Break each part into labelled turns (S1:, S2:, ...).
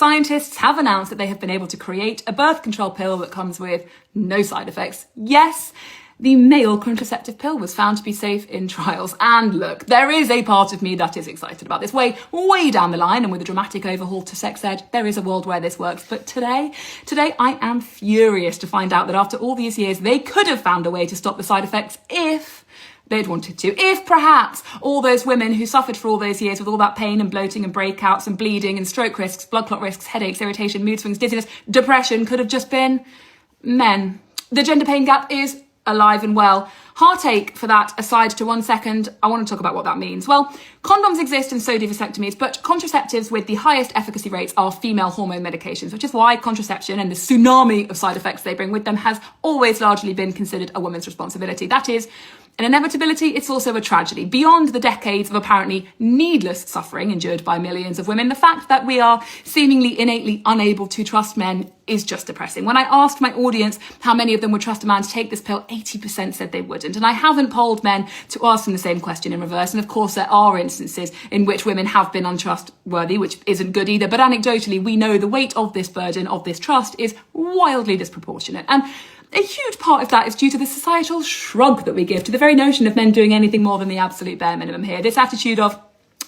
S1: Scientists have announced that they have been able to create a birth control pill that comes with no side effects. Yes, the male contraceptive pill was found to be safe in trials. And look, there is a part of me that is excited about this. Way down the line, and with a dramatic overhaul to sex ed, there is a world where this works. But today I am furious to find out that after all these years, they could have found a way to stop the side effects if they'd wanted to. If perhaps all those women who suffered for all those years with all that pain and bloating and breakouts and bleeding and stroke risks, blood clot risks, headaches, irritation, mood swings, dizziness, depression could have just been men. The gender pain gap is alive and well. Heartache for that aside to 1 second, I want to talk about what that means. Well, condoms exist and so do vasectomies, but contraceptives with the highest efficacy rates are female hormone medications, which is why contraception and the tsunami of side effects they bring with them has always largely been considered a woman's responsibility. That is an inevitability, it's also a tragedy. Beyond the decades of apparently needless suffering endured by millions of women, the fact that we are seemingly innately unable to trust men is just depressing. When I asked my audience how many of them would trust a man to take this pill, 80% said they wouldn't. And I haven't polled men to ask them the same question in reverse. And of course, there are instances in which women have been untrustworthy, which isn't good either. But anecdotally, we know the weight of this burden, of this trust, is wildly disproportionate. And a huge part of that is due to the societal shrug that we give to the very notion of men doing anything more than the absolute bare minimum here. This attitude of,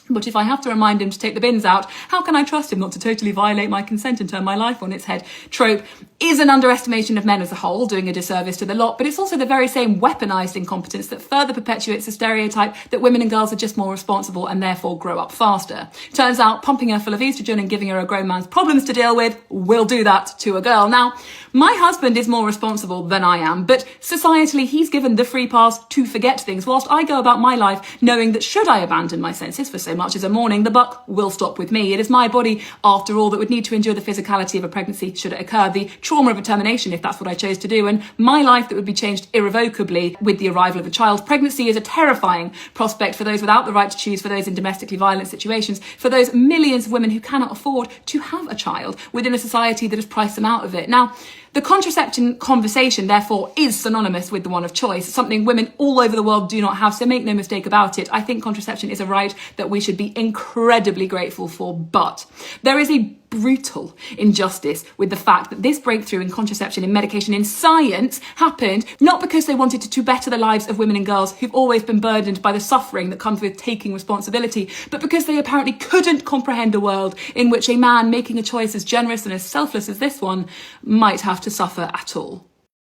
S1: but if I have to remind him to take the bins out, how can I trust him not to totally violate my consent and turn my life on its head? Trope is an underestimation of men as a whole, doing a disservice to the lot, but it's also the very same weaponized incompetence that further perpetuates the stereotype that women and girls are just more responsible and therefore grow up faster. Turns out pumping her full of estrogen and giving her a grown man's problems to deal with will do that to a girl. Now, my husband is more responsible than I am, but societally he's given the free pass to forget things, whilst I go about my life knowing that should I abandon my senses for so much as a morning, the buck will stop with me. It is my body, after all, that would need to endure the physicality of a pregnancy should it occur, the trauma of a termination if that's what I chose to do, and my life that would be changed irrevocably with the arrival of a child. Pregnancy is a terrifying prospect for those without the right to choose, for those in domestically violent situations, for those millions of women who cannot afford to have a child within a society that has priced them out of it. Now, the contraception conversation, therefore, is synonymous with the one of choice, something women all over the world do not have, so make no mistake about it. I think contraception is a right that we should be incredibly grateful for, but there is a brutal injustice with the fact that this breakthrough in contraception in medication in science happened not because they wanted to better the lives of women and girls who've always been burdened by the suffering that comes with taking responsibility, but because they apparently couldn't comprehend a world in which a man making a choice as generous and as selfless as this one might have to suffer at all.